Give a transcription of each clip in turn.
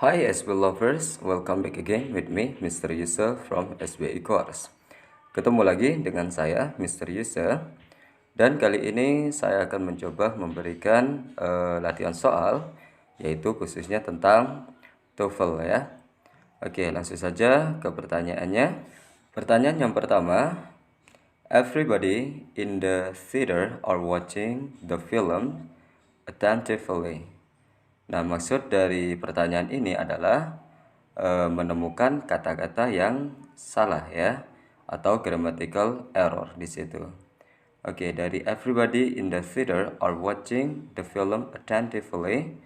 Hi SB lovers, welcome back again with me Mr. Yusuf from SBI Course. Ketemu lagi dengan saya Mr. Yusuf, dan kali ini saya akan mencoba memberikan latihan soal, yaitu khususnya tentang TOEFL ya. Oke, langsung saja ke pertanyaannya. Pertanyaan yang pertama, everybody in the theater are watching the film attentively. Nah, maksud dari pertanyaan ini adalah menemukan kata-kata yang salah ya, atau grammatical error di situ. Oke, dari everybody in the theater are watching the film attentively.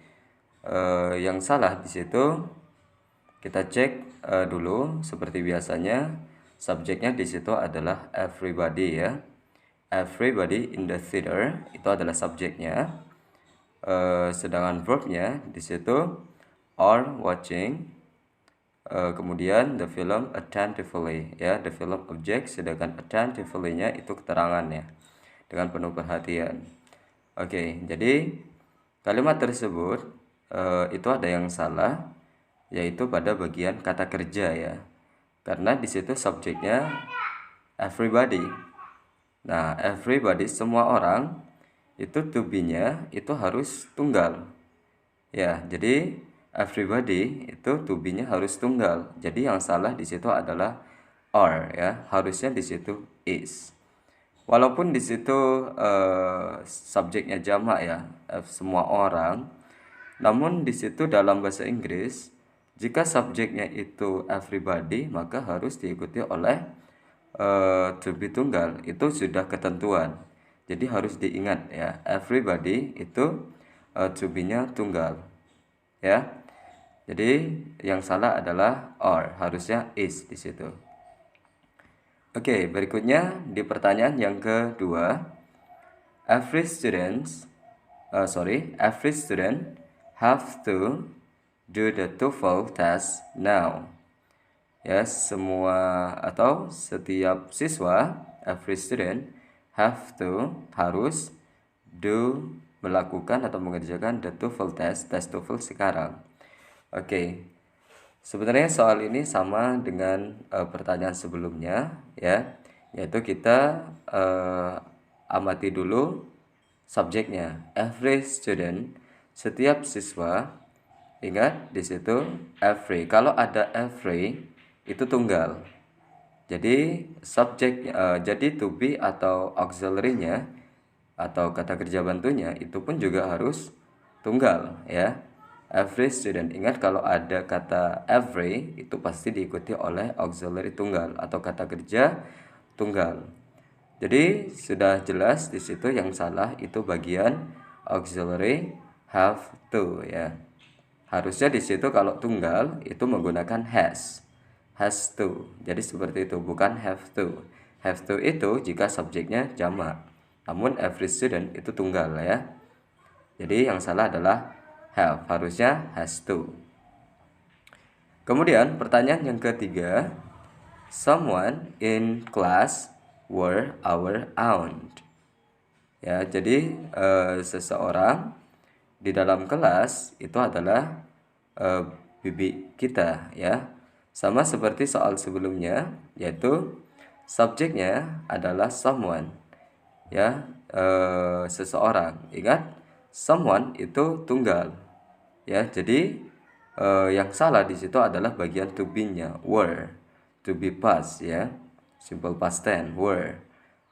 Yang salah di situ kita cek dulu seperti biasanya. Subjeknya di situ adalah everybody ya. Everybody in the theater itu adalah subjeknya. Sedangkan verbnya di situ are watching, kemudian the film attentively ya, the film object, sedangkan attentively-nya itu keterangannya dengan penuh perhatian. Oke, jadi kalimat tersebut itu ada yang salah, yaitu pada bagian kata kerja ya, karena di situ subjeknya everybody. Nah, everybody, semua orang, itu to be-nya itu harus tunggal. Ya, jadi everybody itu to be-nya harus tunggal. Jadi yang salah di situ adalah are ya, harusnya di situ is. Walaupun di situ subjeknya jamak ya, semua orang. Namun di situ dalam bahasa Inggris, jika subjeknya itu everybody, maka harus diikuti oleh to be tunggal. Itu sudah ketentuan. Jadi harus diingat ya, everybody itu to be-nya tunggal. Ya. Jadi yang salah adalah are, harusnya is di situ. Oke, berikutnya di pertanyaan yang kedua, every student have to do the TOEFL test now. Ya, semua atau setiap siswa, every student have to, harus, do, melakukan atau mengerjakan the TOEFL test, tes TOEFL sekarang. Oke. Sebenarnya soal ini sama dengan pertanyaan sebelumnya ya, yaitu kita amati dulu subjeknya. Every student, setiap siswa. Ingat di situ every. Kalau ada every itu tunggal. Jadi subjek, jadi to be atau auxiliary-nya atau kata kerja bantunya itu pun juga harus tunggal ya. Every student, ingat kalau ada kata every itu pasti diikuti oleh auxiliary tunggal atau kata kerja tunggal. Jadi sudah jelas di situ yang salah itu bagian auxiliary have to ya. Harusnya di situ kalau tunggal itu menggunakan has to. Jadi seperti itu, bukan have to. Have to itu jika subjeknya jamak. Namun every student itu tunggal ya. Jadi yang salah adalah have, harusnya has to. Kemudian pertanyaan yang ketiga, someone in class were our aunt. Ya, jadi seseorang di dalam kelas itu adalah bibi kita ya. Sama seperti soal sebelumnya, yaitu subjeknya adalah someone ya, seseorang. Ingat, someone itu tunggal ya. Jadi yang salah di situ adalah bagian to be-nya, were, to be past ya, simple past tense, were.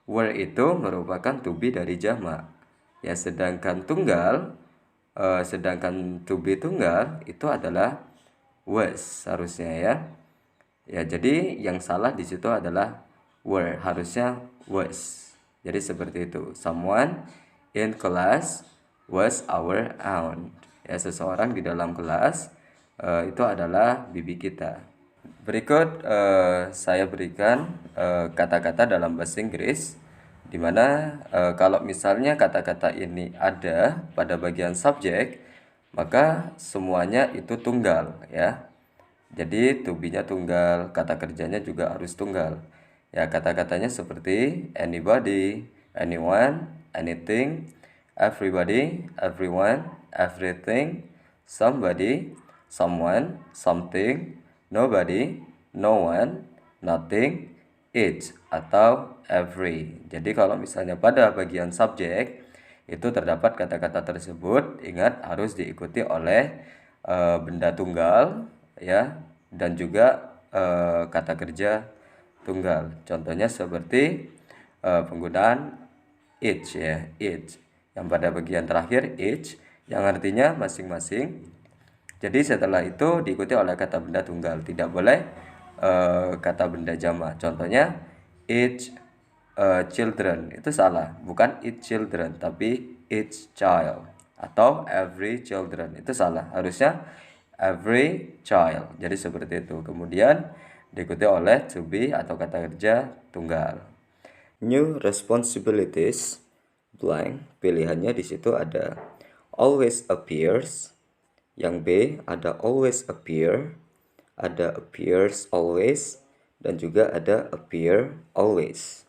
Were itu merupakan to be dari jamak ya, sedangkan tunggal, sedangkan to be tunggal itu adalah was harusnya ya. Ya, jadi yang salah di situ adalah were, harusnya was. Jadi seperti itu. Someone in class was our aunt. Ya, seseorang di dalam kelas itu adalah bibi kita. Berikut saya berikan kata-kata dalam bahasa Inggris, di mana kalau misalnya kata-kata ini ada pada bagian subjek, maka semuanya itu tunggal ya. Jadi to be-nya tunggal, kata kerjanya juga harus tunggal. Ya, kata-katanya seperti anybody, anyone, anything, everybody, everyone, everything, somebody, someone, something, nobody, no one, nothing, each, atau every. Jadi kalau misalnya pada bagian subjek itu terdapat kata-kata tersebut, ingat harus diikuti oleh benda tunggal ya, dan juga kata kerja tunggal. Contohnya seperti penggunaan each ya, each. Yang pada bagian terakhir each yang artinya masing-masing. Jadi setelah itu diikuti oleh kata benda tunggal, tidak boleh kata benda jamak. Contohnya each children, itu salah, bukan each children tapi each child, atau every children, itu salah, harusnya every child. Jadi seperti itu. Kemudian diikuti oleh to be atau kata kerja tunggal. New responsibilities blank, pilihannya di situ ada always appears, yang B ada always appear, ada appears always, dan juga ada appear always.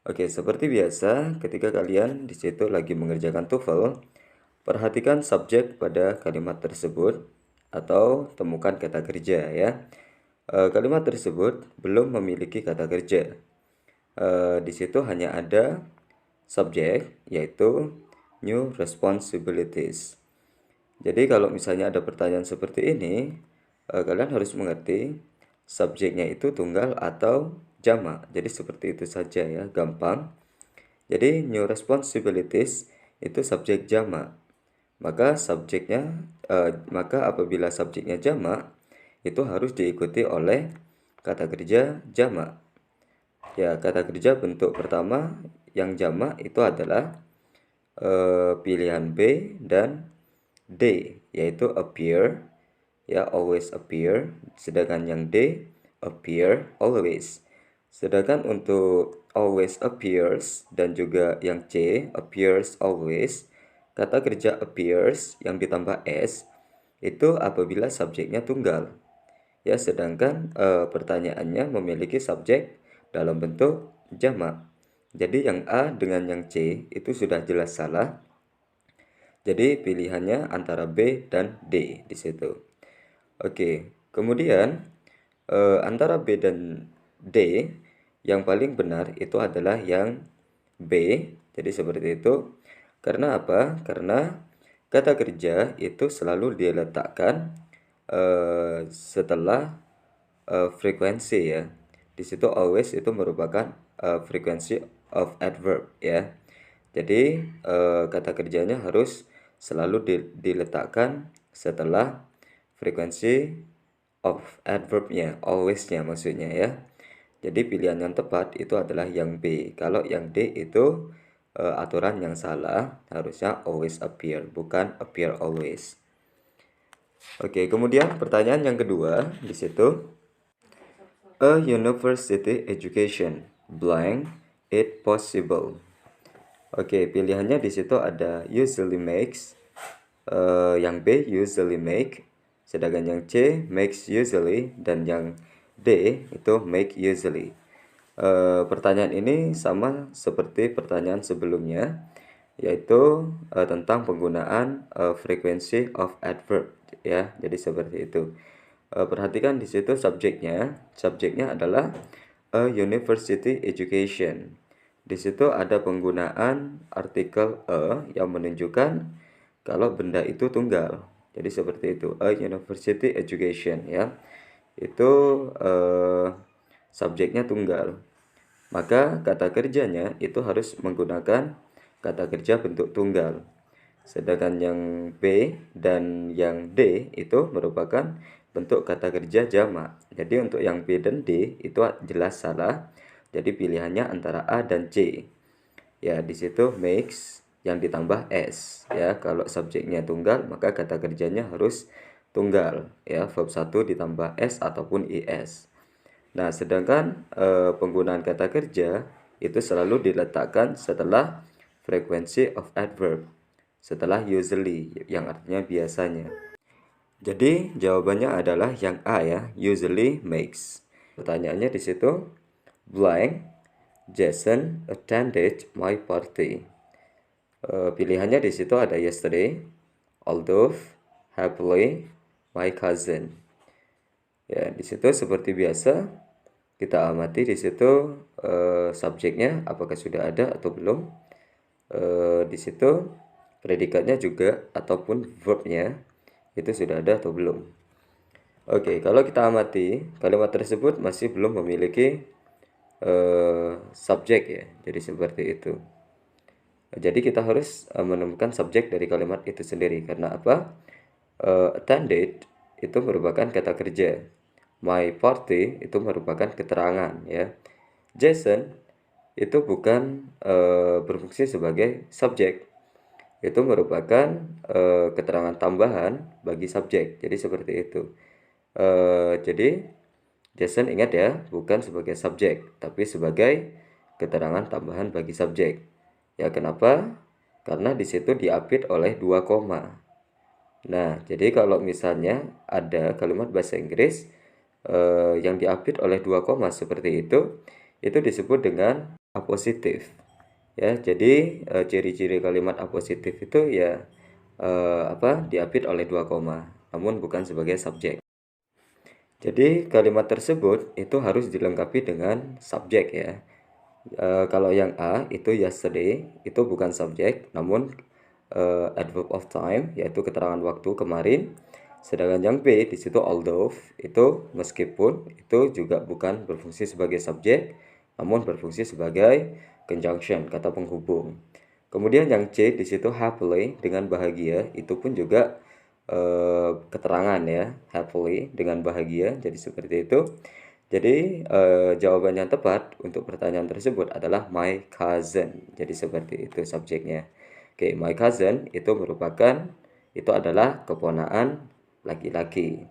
Oke, seperti biasa ketika kalian di situ lagi mengerjakan TOEFL, perhatikan subjek pada kalimat tersebut atau temukan kata kerja ya. Kalimat tersebut belum memiliki kata kerja. Di situ hanya ada subjek, yaitu new responsibilities. Jadi kalau misalnya ada pertanyaan seperti ini, kalian harus mengerti subjeknya itu tunggal atau jamak. Jadi seperti itu saja ya, gampang. Jadi new responsibilities itu subjek jamak. Maka apabila subjeknya jamak, itu harus diikuti oleh kata kerja jamak. Ya, kata kerja bentuk pertama yang jamak itu adalah pilihan B dan D, yaitu appear, ya, always appear. Sedangkan yang D, appear always. Sedangkan untuk always appears dan juga yang C, appears always, kata kerja appears yang ditambah S itu apabila subjeknya tunggal. Ya, sedangkan pertanyaannya memiliki subjek dalam bentuk jamak. Jadi yang A dengan yang C itu sudah jelas salah. Jadi pilihannya antara B dan D di situ. Oke, kemudian antara B dan D yang paling benar itu adalah yang B. Jadi seperti itu. Karena apa? Karena kata kerja itu selalu diletakkan setelah frekuensi ya. Di situ always itu merupakan frequency of adverb ya. Jadi kata kerjanya harus selalu diletakkan setelah frekuensi of adverbnya, always-nya maksudnya ya. Jadi pilihan yang tepat itu adalah yang B. Kalau yang D itu aturan yang salah, harusnya always appear, bukan appear always. Oke, kemudian pertanyaan yang kedua di situ. A university education blank it possible. Oke, pilihannya di situ ada usually makes, yang B usually make, sedangkan yang C makes usually, dan yang D itu make usually. Pertanyaan ini sama seperti pertanyaan sebelumnya, yaitu tentang penggunaan frequency of adverb ya. Jadi seperti itu. Perhatikan di situ subjeknya adalah a university education. Di situ ada penggunaan artikel a yang menunjukkan kalau benda itu tunggal. Jadi seperti itu, a university education ya. Itu subjeknya tunggal. Maka kata kerjanya itu harus menggunakan kata kerja bentuk tunggal. Sedangkan yang B dan yang D itu merupakan bentuk kata kerja jamak. Jadi untuk yang B dan D itu jelas salah. Jadi pilihannya antara A dan C. Ya, di situ makes yang ditambah S ya. Kalau subjeknya tunggal, maka kata kerjanya harus tunggal ya, verb 1 ditambah S ataupun IS. Nah, sedangkan penggunaan kata kerja itu selalu diletakkan setelah frequency of adverb, setelah usually yang artinya biasanya. Jadi jawabannya adalah yang A ya, usually makes. Pertanyaannya di situ, blank Jason attended my party. Pilihannya di situ ada yesterday, although, happily, my cousin. Ya, di situ seperti biasa kita amati di situ subjeknya apakah sudah ada atau belum. Di situ predikatnya juga ataupun verbnya itu sudah ada atau belum. Oke, kalau kita amati kalimat tersebut masih belum memiliki subjek ya. Jadi seperti itu. Jadi kita harus menemukan subjek dari kalimat itu sendiri. Karena apa? Attended itu merupakan kata kerja. My party itu merupakan keterangan ya. Jason itu bukan berfungsi sebagai subjek. Itu merupakan keterangan tambahan bagi subjek. Jadi seperti itu. Jadi Jason ingat ya, bukan sebagai subjek, tapi sebagai keterangan tambahan bagi subjek. Ya kenapa? Karena di situ diapit oleh dua koma. Nah, jadi kalau misalnya ada kalimat bahasa Inggris yang diapit oleh dua koma seperti itu disebut dengan apositif. Ya, jadi ciri-ciri kalimat apositif itu ya diapit oleh dua koma, namun bukan sebagai subjek. Jadi kalimat tersebut itu harus dilengkapi dengan subjek ya. Kalau yang A itu yesterday itu bukan subjek, namun adverb of time yaitu keterangan waktu kemarin. Sedangkan yang B di situ although itu meskipun itu juga bukan berfungsi sebagai subjek, namun berfungsi sebagai conjunction kata penghubung. Kemudian yang C di situ happily dengan bahagia itu pun juga keterangan ya, happily dengan bahagia. Jadi seperti itu. Jadi jawaban yang tepat untuk pertanyaan tersebut adalah my cousin. Jadi seperti itu subjeknya. Oke, my cousin itu adalah keponakan laki-laki.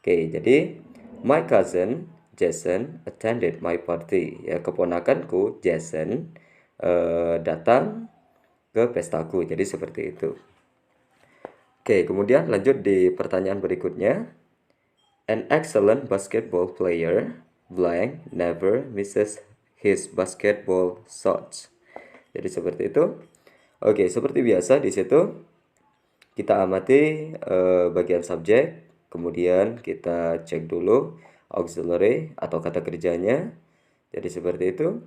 Oke, jadi my cousin Jason attended my party. Ya, keponakanku Jason datang ke pestaku. Jadi seperti itu. Oke, kemudian lanjut di pertanyaan berikutnya. An excellent basketball player blank never misses his basketball shots. Jadi seperti itu. Oke, seperti biasa di situ kita amati bagian subjek, kemudian kita cek dulu auxiliary atau kata kerjanya. Jadi seperti itu.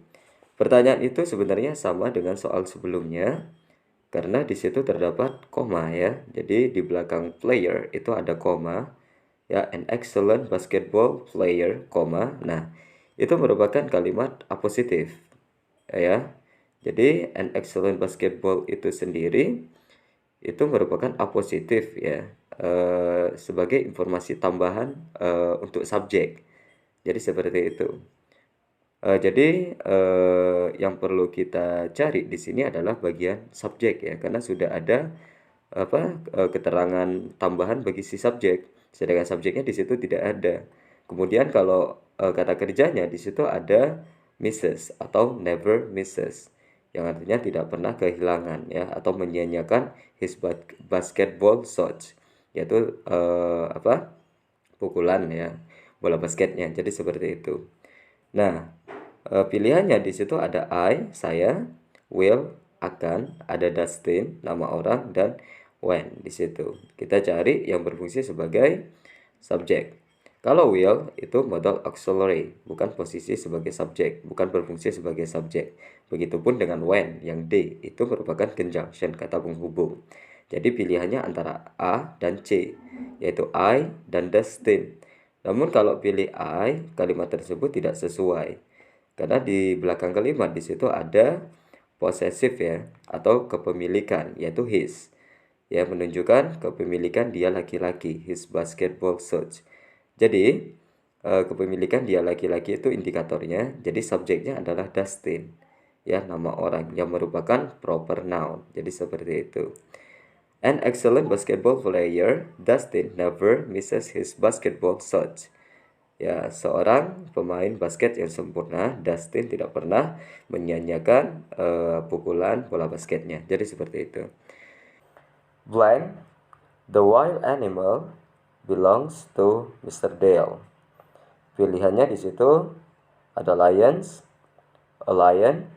Pertanyaan itu sebenarnya sama dengan soal sebelumnya. Karena di situ terdapat koma ya. Jadi di belakang player itu ada koma. Ya, an excellent basketball player, koma. Nah, itu merupakan kalimat apositif. Ya. Jadi an excellent basketball itu sendiri itu merupakan apositif ya. Sebagai informasi tambahan untuk subjek. Jadi seperti itu. Jadi yang perlu kita cari di sini adalah bagian subjek ya, karena sudah ada keterangan tambahan bagi si subjek, sedangkan subjeknya di situ tidak ada. Kemudian kalau kata kerjanya di situ ada misses atau never misses, yang artinya tidak pernah kehilangan ya atau menyia-nyiakan his basketball shots, yaitu pukulan ya bola basketnya. Jadi seperti itu. Nah, pilihannya di situ ada I, saya, will, akan, ada Dustin, nama orang, dan when di situ. Kita cari yang berfungsi sebagai subjek. Kalau will itu modal auxiliary, bukan posisi sebagai subjek, bukan berfungsi sebagai subjek. Begitupun dengan when yang D itu merupakan conjunction kata penghubung. Jadi pilihannya antara A dan C, yaitu I dan Dustin. Namun kalau pilih I, kalimat tersebut tidak sesuai. Karena di belakang kalimat di situ ada possessive ya atau kepemilikan yaitu his. Ya, menunjukkan kepemilikan dia laki-laki, his basketball shots. Jadi kepemilikan dia laki-laki itu indikatornya. Jadi subjeknya adalah Dustin. Ya, nama orang yang merupakan proper noun. Jadi seperti itu. An excellent basketball player, Dustin never misses his basketball shots. Ya, seorang pemain basket yang sempurna, Dustin tidak pernah menyia-nyiakan pukulan bola basketnya. Jadi seperti itu. Blank, the wild animal belongs to Mr. Dale. Pilihannya di situ ada lions, a lion,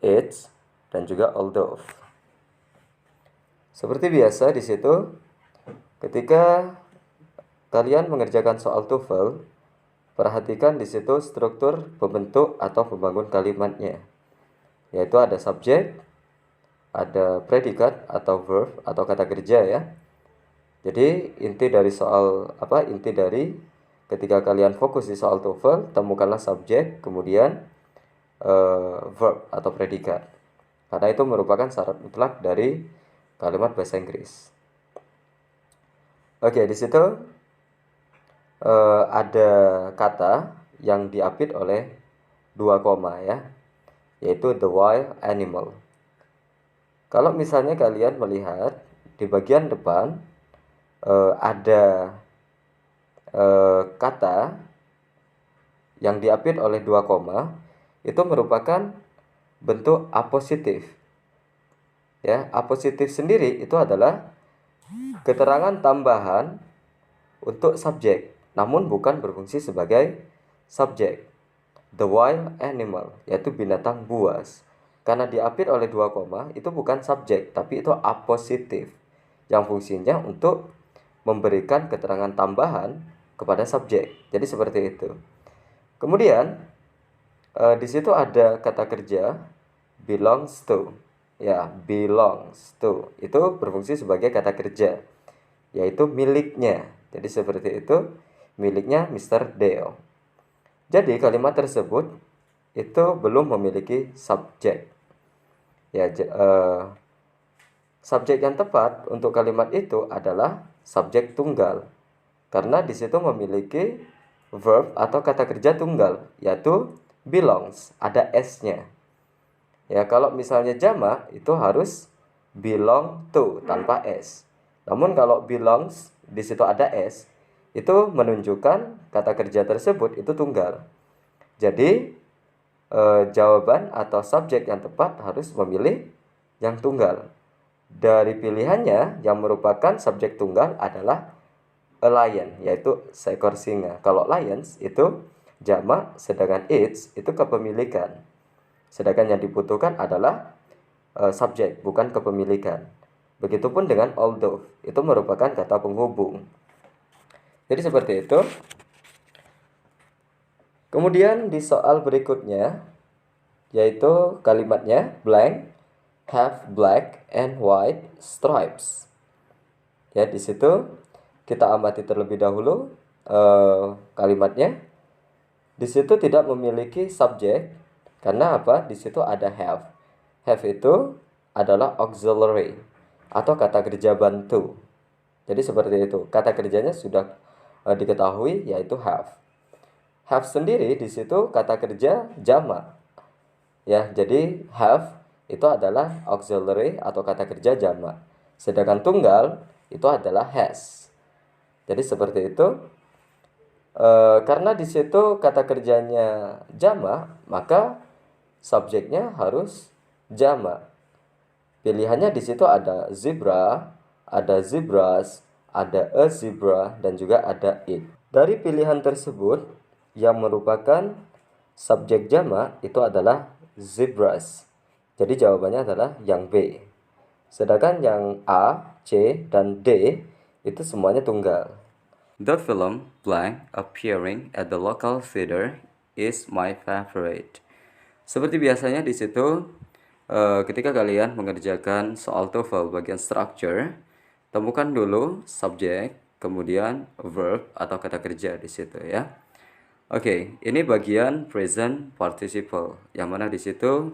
its, dan juga although. Seperti biasa di situ ketika kalian mengerjakan soal TOEFL, perhatikan di situ struktur pembentuk atau pembangun kalimatnya. Yaitu ada subjek, ada predikat atau verb atau kata kerja ya. Jadi inti dari ketika kalian fokus di soal TOEFL, temukanlah subjek, kemudian verb atau predikat. Karena itu merupakan syarat mutlak dari kalimat bahasa Inggris. Oke, di situ ada kata yang diapit oleh 2 koma ya, yaitu the wild animal. Kalau misalnya kalian melihat di bagian depan ada kata yang diapit oleh 2 koma, itu merupakan bentuk apositif. Ya, apositif sendiri itu adalah keterangan tambahan untuk subjek, namun bukan berfungsi sebagai subjek. The wild animal, yaitu binatang buas. Karena diapit oleh 2 koma, itu bukan subjek, tapi itu apositif, yang fungsinya untuk memberikan keterangan tambahan kepada subjek. Jadi seperti itu. Kemudian di situ ada kata kerja belongs to. Ya, belongs to. Itu berfungsi sebagai kata kerja, yaitu miliknya. Jadi seperti itu, miliknya Mr. Dale. Jadi kalimat tersebut itu belum memiliki subjek. Ya, subjek yang tepat untuk kalimat itu adalah subjek tunggal. Karena di situ memiliki verb atau kata kerja tunggal, yaitu belongs, ada s-nya. Ya, kalau misalnya jamak itu harus belong to tanpa s. Namun kalau belongs di situ ada s, itu menunjukkan kata kerja tersebut itu tunggal. Jadi jawaban atau subjek yang tepat harus memilih yang tunggal. Dari pilihannya yang merupakan subjek tunggal adalah a lion, yaitu seekor singa. Kalau lions itu jamak, sedangkan its itu kepemilikan. Sedangkan yang dibutuhkan adalah subjek, bukan kepemilikan. Begitupun dengan although, itu merupakan kata penghubung. Jadi seperti itu. Kemudian di soal berikutnya, yaitu kalimatnya blank have black and white stripes. Ya, di situ kita amati terlebih dahulu kalimatnya. Di situ tidak memiliki subjek karena apa? Di situ ada have. Have itu adalah auxiliary atau kata kerja bantu. Jadi seperti itu. Kata kerjanya sudah diketahui, yaitu have. Have sendiri di situ kata kerja jamak. Ya, jadi have itu adalah auxiliary atau kata kerja jamak. Sedangkan tunggal itu adalah has. Jadi seperti itu. Karena di situ kata kerjanya jamak, maka subjeknya harus jamak. Pilihannya di situ ada zebra, ada zebras, ada a zebra, dan juga ada it. Dari pilihan tersebut, yang merupakan subjek jamak itu adalah zebras. Jadi jawabannya adalah yang B. Sedangkan yang A, C, dan D itu semuanya tunggal. The film blank appearing at the local theater is my favorite. Seperti biasanya di situ ketika kalian mengerjakan soal TOEFL bagian structure, temukan dulu subjek, kemudian verb atau kata kerja di situ ya. Oke, ini bagian present participle, yang mana di situ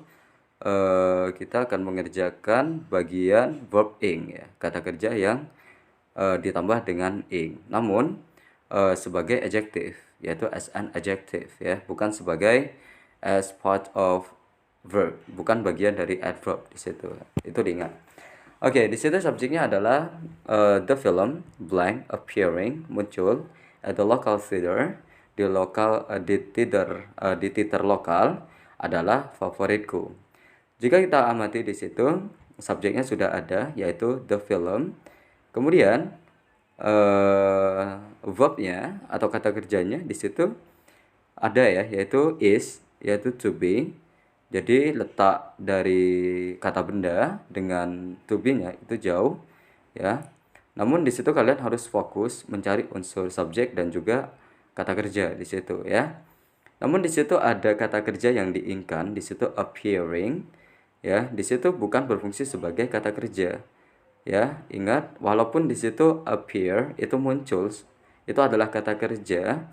kita akan mengerjakan bagian verb ing ya, kata kerja yang ditambah dengan ing. Namun sebagai adjective, yaitu as an adjective ya, bukan sebagai as part of verb, bukan bagian dari adverb di situ. Itu diingat. Oke, di situ subjeknya adalah the film blank appearing, muncul at the local theater, di theater lokal adalah favoritku. Jika kita amati di situ subjeknya sudah ada, yaitu the film. Kemudian verbnya atau kata kerjanya di situ ada ya, yaitu is, yaitu to be. Jadi letak dari kata benda dengan to be-nya itu jauh ya. Namun di situ kalian harus fokus mencari unsur subjek dan juga kata kerja di situ ya. Namun di situ ada kata kerja yang diinkan, di situ appearing ya. Di situ bukan berfungsi sebagai kata kerja. Ya, ingat walaupun di situ appear itu muncul, itu adalah kata kerja,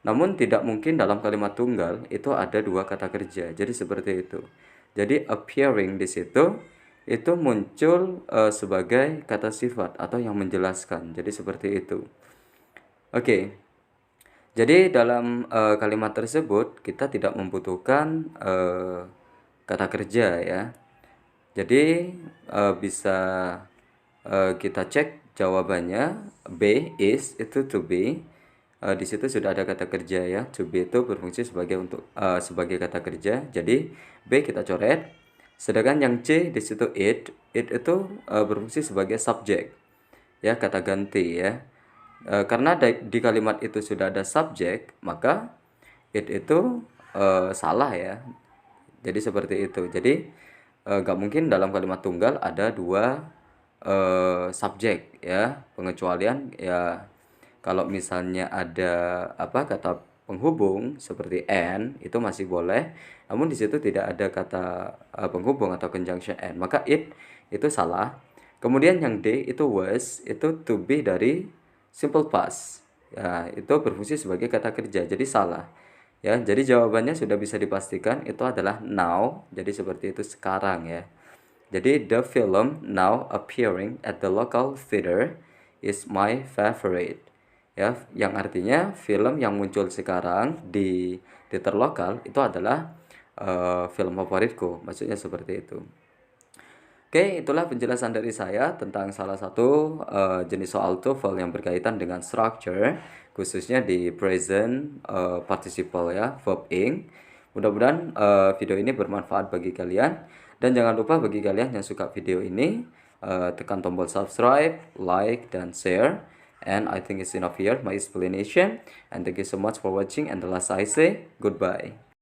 namun tidak mungkin dalam kalimat tunggal itu ada dua kata kerja. Jadi seperti itu. Jadi appearing di situ itu muncul sebagai kata sifat atau yang menjelaskan. Jadi seperti itu. Oke. Jadi dalam kalimat tersebut kita tidak membutuhkan kata kerja ya. Jadi bisa kita cek jawabannya. B is itu to be. Di situ sudah ada kata kerja ya. To be itu berfungsi sebagai kata kerja. Jadi B kita coret. Sedangkan yang C di situ it itu berfungsi sebagai subjek ya, kata ganti ya. Karena di kalimat itu sudah ada subjek, maka it itu salah ya. Jadi seperti itu. Jadi gak mungkin dalam kalimat tunggal ada dua subjek ya. Pengecualian ya kalau misalnya ada kata penghubung seperti and itu masih boleh. Namun di situ tidak ada kata penghubung atau conjunction and, maka it itu salah. Kemudian yang D itu was, itu to be dari simple past. Ya, itu berfungsi sebagai kata kerja. Jadi salah. Ya, jadi jawabannya sudah bisa dipastikan itu adalah now. Jadi seperti itu sekarang ya. Jadi the film now appearing at the local theater is my favorite. Ya, yang artinya film yang muncul sekarang di teater lokal itu adalah film favoritku. Maksudnya seperti itu. Oke, itulah penjelasan dari saya tentang salah satu jenis soal TOEFL yang berkaitan dengan structure, khususnya di present participle ya, verb ing. Mudah-mudahan video ini bermanfaat bagi kalian. Dan jangan lupa bagi kalian yang suka video ini, tekan tombol subscribe, like, dan share. And I think it's enough here, my explanation. And thank you so much for watching. And the last I say, goodbye.